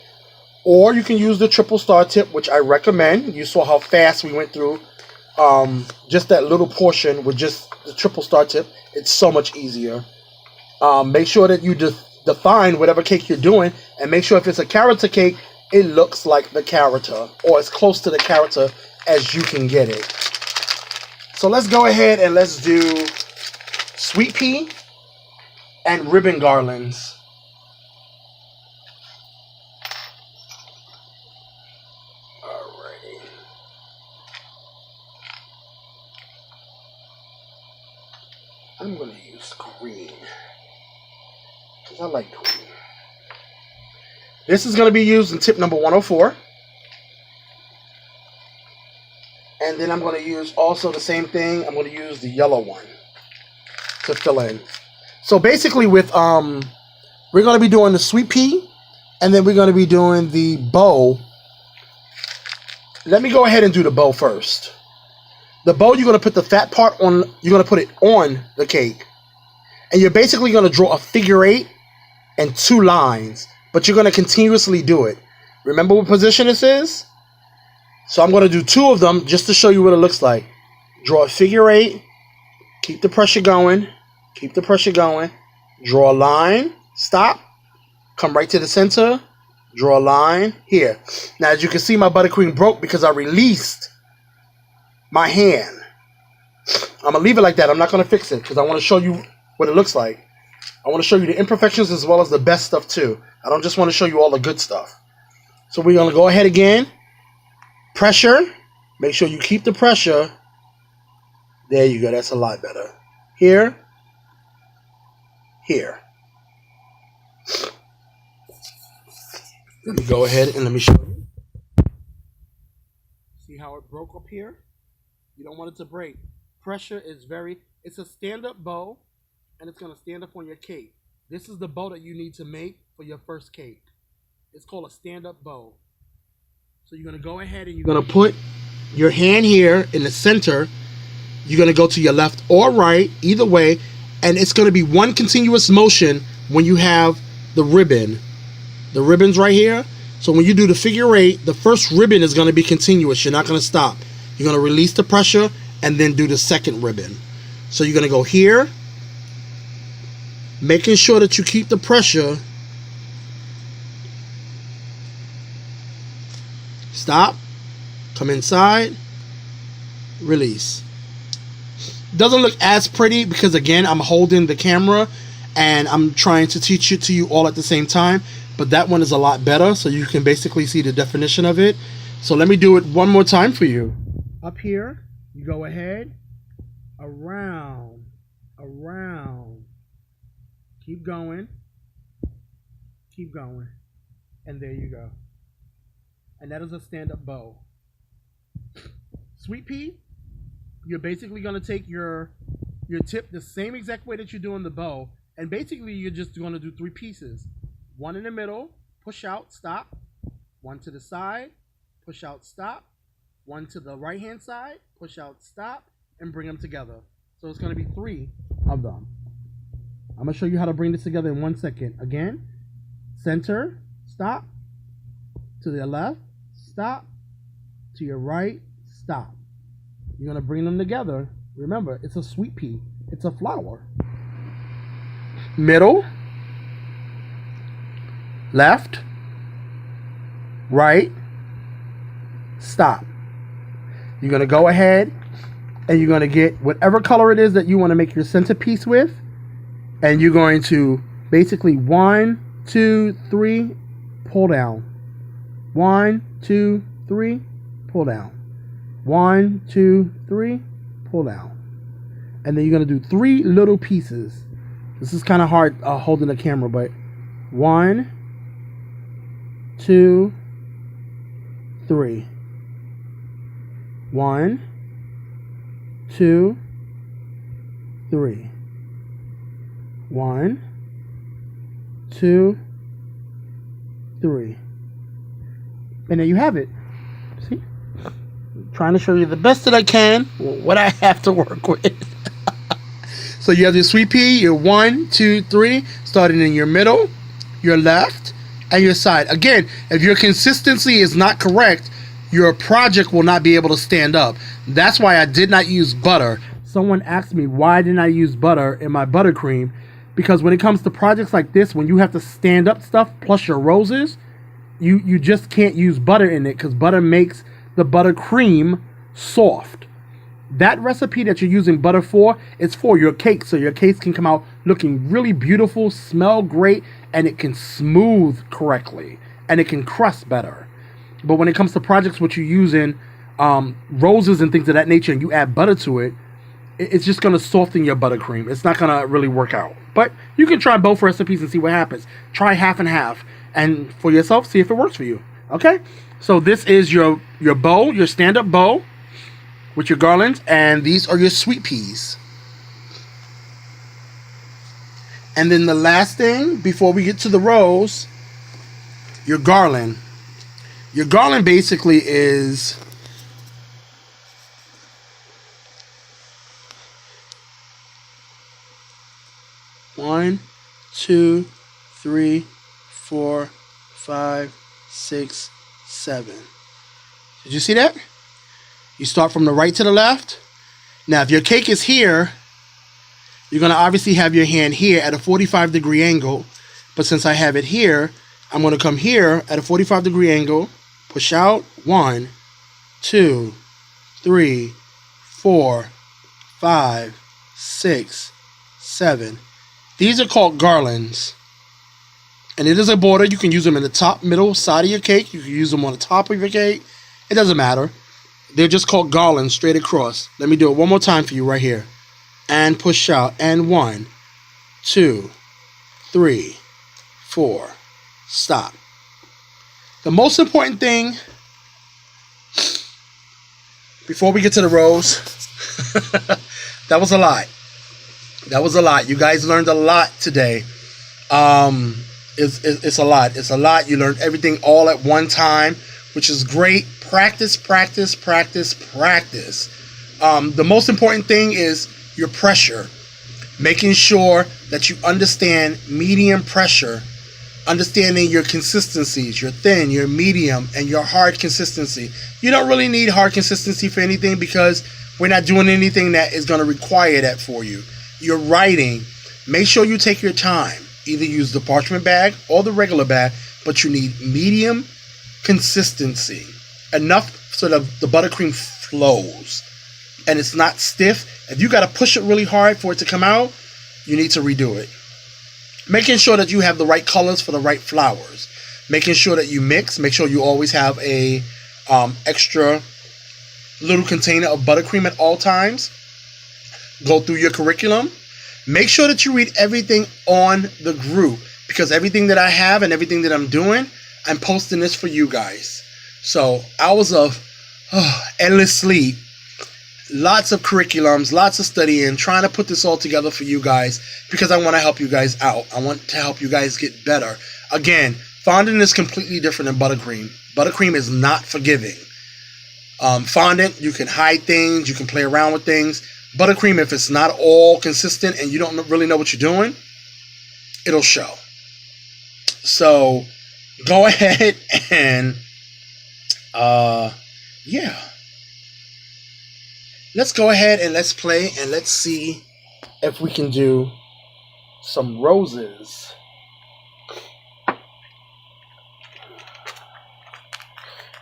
Or you can use the triple star tip, which I recommend. You saw how fast we went through just that little portion with just the triple star tip. It's so much easier. Make sure that you define whatever cake you're doing, and make sure if it's a character cake, it looks like the character, or as close to the character as you can get it. So let's go ahead and let's do sweet pea and ribbon garlands. Alrighty. I'm going to use green because I like green. This is going to be used in tip number 104. And then I'm going to use also the same thing. I'm going to use the yellow one to fill in. So basically with, we're going to be doing the sweet pea, and then we're going to be doing the bow. Let me go ahead and do the bow first. The bow, you're going to put the fat part on, you're going to put it on the cake. And you're basically going to draw a figure 8 and 2 lines, but you're going to continuously do it. Remember what position this is? So I'm going to do 2 of them just to show you what it looks like. Draw a figure 8, keep the pressure going. Keep the pressure going. Draw a line. Stop. Come right to the center. Draw a line. Here. Now, as you can see, my buttercream broke because I released my hand. I'm going to leave it like that. I'm not going to fix it because I want to show you what it looks like. I want to show you the imperfections as well as the best stuff too. I don't just want to show you all the good stuff. So we're going to go ahead again. Pressure. Make sure you keep the pressure. There you go. That's a lot better. Here. Here. Let me go ahead and let me show you. See how it broke up here? You don't want it to break. Pressure is it's a stand-up bow, and it's going to stand up on your cake. This is the bow that you need to make for your first cake. It's called a stand-up bow. So you're going to go ahead and you're going to put your hand here in the center. You're going to go to your left or right, either way, and it's going to be one continuous motion when you have the ribbon. The ribbon's right here. So when you do the figure 8, the first ribbon is going to be continuous. You're not going to stop. You're going to release the pressure and then do the second ribbon. So you're going to go here, making sure that you keep the pressure. Stop. Come inside. Release. Doesn't look as pretty because, again, I'm holding the camera and I'm trying to teach it to you all at the same time. But that one is a lot better, so you can basically see the definition of it. So let me do it one more time for you. Up here, you go ahead, around, around, keep going, and there you go. And that is a stand-up bow. Sweet pea, you're basically going to take your tip the same exact way that you're doing the bow, and basically you're just going to do 3 pieces. One in the middle, push out, stop. One to the side, push out, stop. One to the right hand side, push out, stop, and bring them together. So it's going to be 3 of them. I'm going to show you how to bring this together in 1 second. Again, center, stop. To the left, stop. To your right, stop. You're going to bring them together. Remember, it's a sweet pea. It's a flower. Middle, left, right, stop. You're going to go ahead and you're going to get whatever color it is that you want to make your centerpiece with. And you're going to basically 1, 2, 3, pull down. 1, 2, 3, pull down. 1, 2, 3, pull down. And then you're going to do 3 little pieces. This is kind of hard holding the camera, but 1, 2, 3. 1, 2, 3. 1, 2, 3. And there you have it. See? I'm trying to show you the best that I can what I have to work with. So you have your sweet pea, your 1, 2, 3, starting in your middle, your left, and your side. Again, if your consistency is not correct, your project will not be able to stand up. That's why I did not use butter. Someone asked me why didn't I use butter in my buttercream, because when it comes to projects like this, when you have to stand up stuff plus your roses, you just can't use butter in it, because butter makes the buttercream soft. That recipe that you're using butter for is for your cake, so your cakes can come out looking really beautiful, smell great, and it can smooth correctly, and it can crust better. But when it comes to projects which you're using roses and things of that nature, and you add butter to it, it's just going to soften your buttercream. It's not going to really work out. But you can try both recipes and see what happens. Try half and half, and for yourself, see if it works for you. Okay? So this is your bow, your stand-up bow with your garlands, and these are your sweet peas. And then the last thing before we get to the rose, your garland. Your garland basically is one, 2, 3, 4, 5, 6, 7. Did you see that? You start from the right to the left. Now, if your cake is here, you're going to obviously have your hand here at a 45-degree angle. But since I have it here, I'm going to come here at a 45-degree angle, push out 1, 2, 3, 4, 5, 6, 7. These are called garlands. And it is a border. You can use them in the top, middle, side of your cake. You can use them on the top of your cake. It doesn't matter. They're just called garlands straight across. Let me do it one more time for you right here. And push out. And 1, 2, 3, 4. Stop. The most important thing before we get to the rose, that was a lot. That was a lot. You guys learned a lot today. It's a lot. It's a lot. You learned everything all at one time, which is great. Practice, practice, practice, practice. The most important thing is your pressure. Making sure that you understand medium pressure. Understanding your consistencies, your thin, your medium, and your hard consistency. You don't really need hard consistency for anything because we're not doing anything that is going to require that for you. You're writing. Make sure you take your time. Either use the parchment bag or the regular bag, but you need medium consistency. Enough so that the buttercream flows and it's not stiff. If you got to push it really hard for it to come out, you need to redo it. Making sure that you have the right colors for the right flowers. Making sure that you mix. Make sure you always have a extra little container of buttercream at all times. Go through your curriculum. Make sure that you read everything on the group, because everything that I have and everything that I'm doing, I'm posting this for you guys. So hours of endless sleep, lots of curriculums, lots of studying, trying to put this all together for you guys, because I want to help you guys out. I want to help you guys get better. Again, fondant is completely different than buttercream. Buttercream is not forgiving. Fondant, you can hide things, you can play around with things. Buttercream, if it's not all consistent and you don't really know what you're doing, it'll show. So go ahead and yeah, let's go ahead and let's play, and let's see if we can do some roses.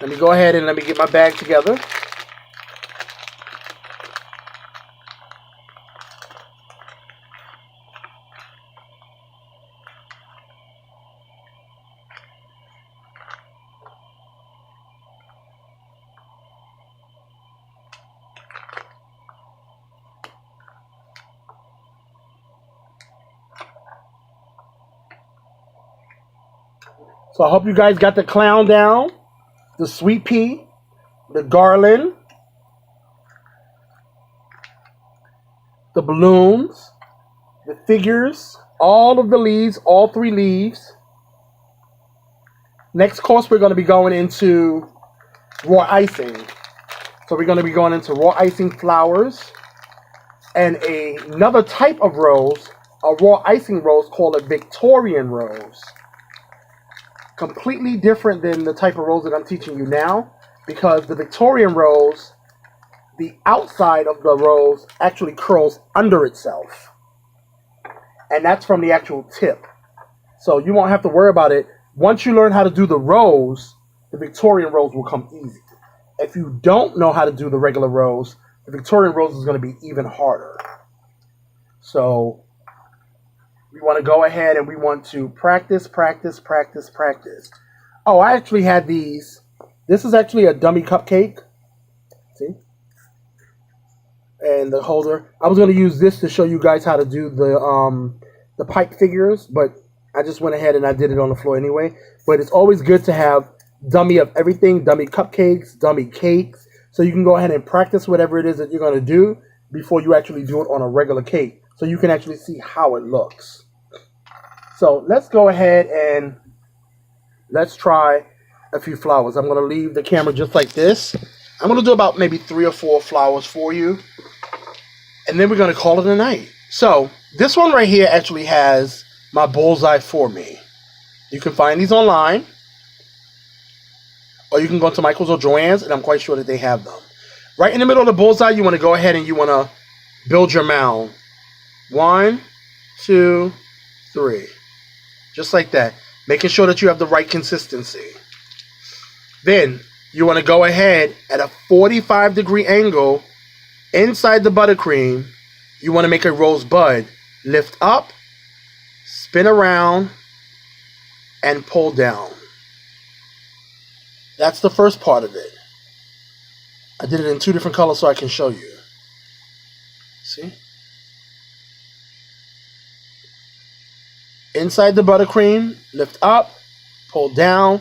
Let me go ahead and let me get my bag together. So I hope you guys got the clown down, the sweet pea, the garland, the balloons, the figures, all of the leaves, all 3 leaves. Next course, we're going to be going into raw icing. So we're going to be going into raw icing flowers and another type of rose, a raw icing rose called a Victorian rose. Completely different than the type of rose that I'm teaching you now, because the Victorian rose, the outside of the rose actually curls under itself, and that's from the actual tip. So you won't have to worry about it. Once you learn how to do the rose, the Victorian rose will come easy. If you don't know how to do the regular rose, the Victorian rose is going to be even harder. So we want to go ahead and we want to practice, practice, practice, practice. Oh, I actually had these. This is actually a dummy cupcake. See? And the holder. I was going to use this to show you guys how to do the pipe figures, but I just went ahead and I did it on the floor anyway. But it's always good to have dummy of everything, dummy cupcakes, dummy cakes, so you can go ahead and practice whatever it is that you're going to do before you actually do it on a regular cake, so you can actually see how it looks. So let's go ahead and let's try a few flowers. I'm going to leave the camera just like this. I'm going to do about maybe 3 or 4 flowers for you, and then we're going to call it a night. So this one right here actually has my bullseye for me. You can find these online, or you can go to Michael's or Joann's, and I'm quite sure that they have them. Right in the middle of the bullseye, you want to go ahead and you want to build your mound. 1, 2, 3. Just like that. Making sure that you have the right consistency. Then you want to go ahead at a 45-degree angle inside the buttercream. You want to make a rose bud. Lift up, spin around, and pull down. That's the first part of it. I did it in 2 different colors so I can show you. See? Inside the buttercream, lift up, pull down.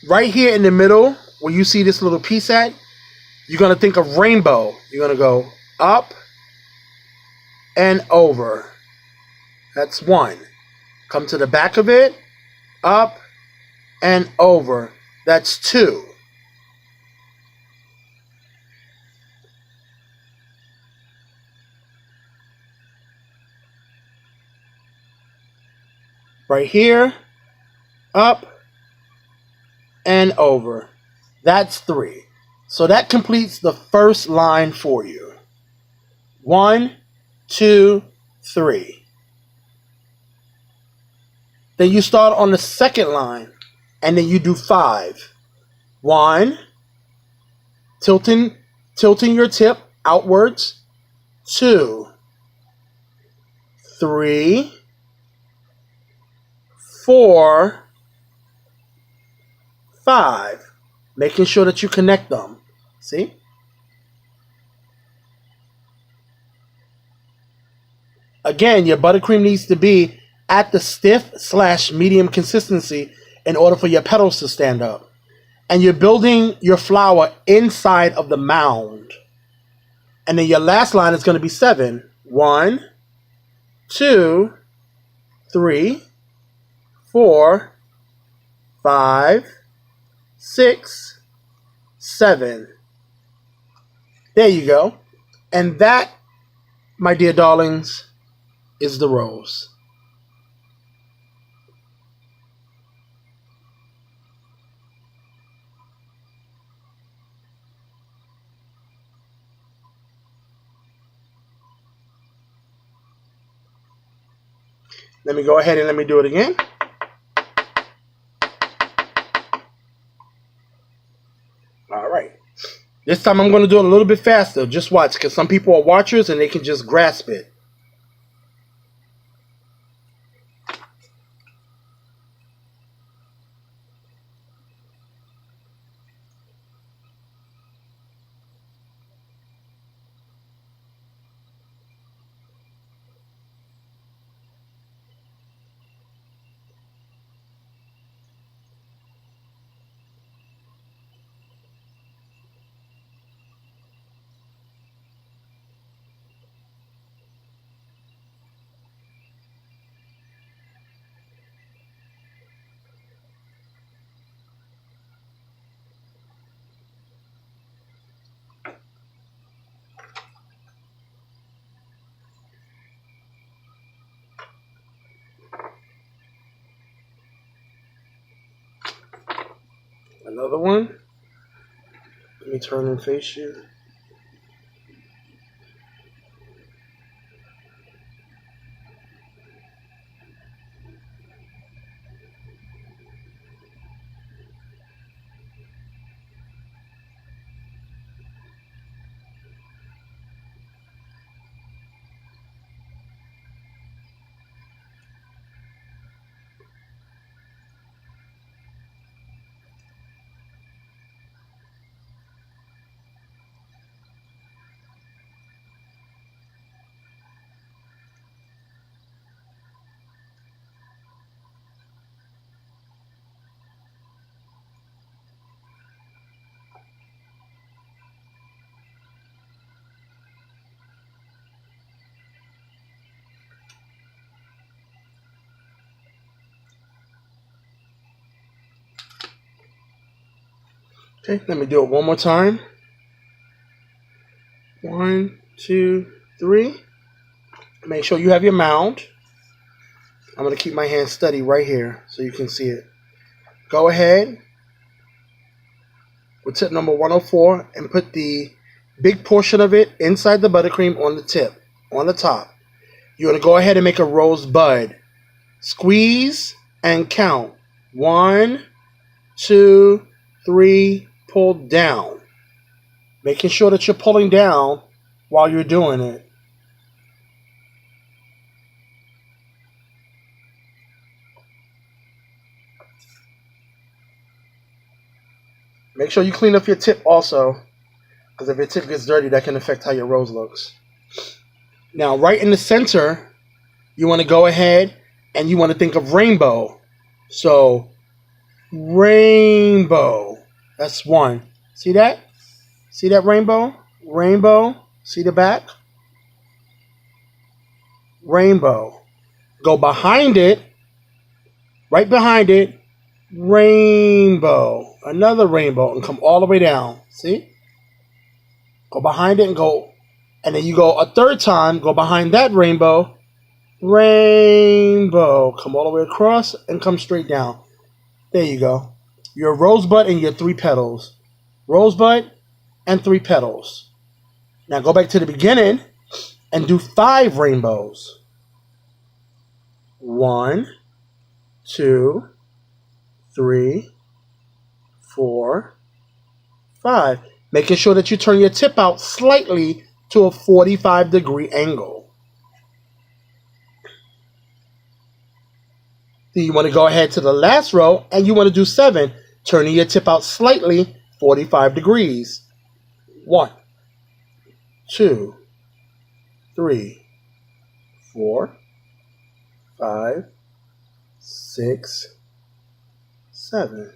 Right here in the middle, where you see this little piece at, you're going to think of rainbow. You're going to go up and over. That's 1. Come to the back of it, up and over. That's 2. Right here, up and over. That's 3. So that completes the first line for you. 1, 2, 3. Then you start on the second line, and then you do 5. 1, tilting your tip outwards. 2, 3, 4, 5. making sure that you connect them. See? Again, your buttercream needs to be at the stiff/medium consistency in order for your petals to stand up. And you're building your flour inside of the mound. And then your last line is going to be 7. 1, 2, 3, 4, 5, 6, 7. There you go. And that, my dear darlings, is the rose. Let me go ahead and let me do it again. All right. This time I'm going to do it a little bit faster. Just watch, because some people are watchers and they can just grasp it. Another one. Let me turn and face you. Okay, let me do it one more time. 1, 2, 3. Make sure you have your mound. I'm going to keep my hand steady right here so you can see it. Go ahead with tip number 104 and put the big portion of it inside the buttercream on the tip, on the top. You're going to go ahead and make a rose bud. Squeeze and count. 1, 2, 3, pull down. Making sure that you're pulling down while you're doing it. Make sure you clean up your tip also, because if your tip gets dirty, that can affect how your rose looks. Now, right in the center, you want to go ahead and you want to think of rainbow. So, rainbow. That's 1. See that? See that rainbow? Rainbow. See the back? Rainbow. Go behind it. Right behind it. Rainbow. Another rainbow. And come all the way down. See? Go behind it and go. And then you go a third time. Go behind that rainbow. Rainbow. Come all the way across and come straight down. There you go. Your rosebud and your 3 petals. Rosebud and 3 petals. Now go back to the beginning and do 5 rainbows. 1, 2, 3, 4, 5. Making sure that you turn your tip out slightly to a 45-degree angle. Then you want to go ahead to the last row and you want to do 7. Turning your tip out slightly 45 degrees. 1, 2, 3, 4, 5, 6, 7.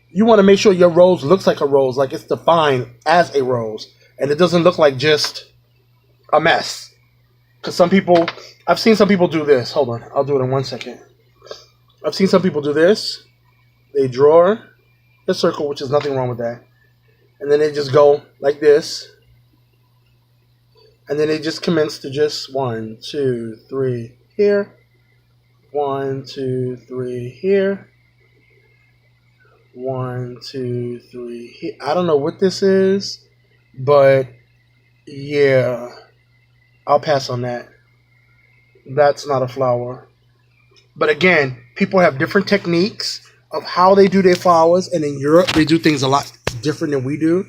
You want to make sure your rose looks like a rose, like it's defined as a rose, and it doesn't look like just a mess. Because I've seen some people do this. Hold on, I'll do it in 1 second. I've seen some people do this. They draw the circle, which is nothing wrong with that. And then they just go like this. And then they just commence to just 1, 2, 3 here. 1, 2, 3 here. 1, 2, 3 here. I don't know what this is, but yeah, I'll pass on that. That's not a flower. But again, people have different techniques of how they do their flowers, and in Europe they do things a lot different than we do.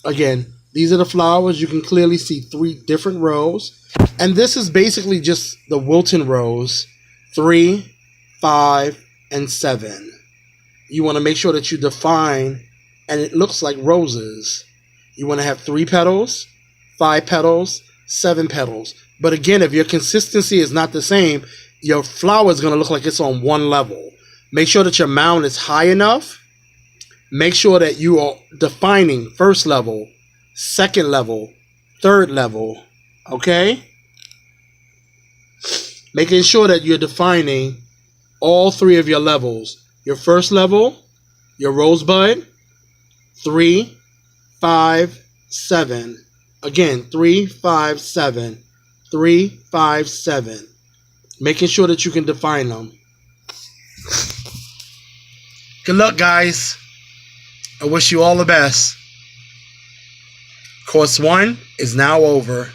Again, these are the flowers. You can clearly see 3 different rows, and this is basically just the wilton rows, 3, 5, and 7. You want to make sure that you define, and it looks like roses. You want to have 3 petals, 5 petals, 7 petals. But again, if your consistency is not the same, your flower is going to look like it's on one level. Make sure that your mound is high enough. Make sure that you are defining first level, second level, third level. Okay? Making sure that you're defining all 3 of your levels. Your first level, your rosebud, 3, 5, 7. Again, 3, 5, 7. 3, 5, 7. Making sure that you can define them. Good luck, guys. I wish you all the best. Course 1 is now over.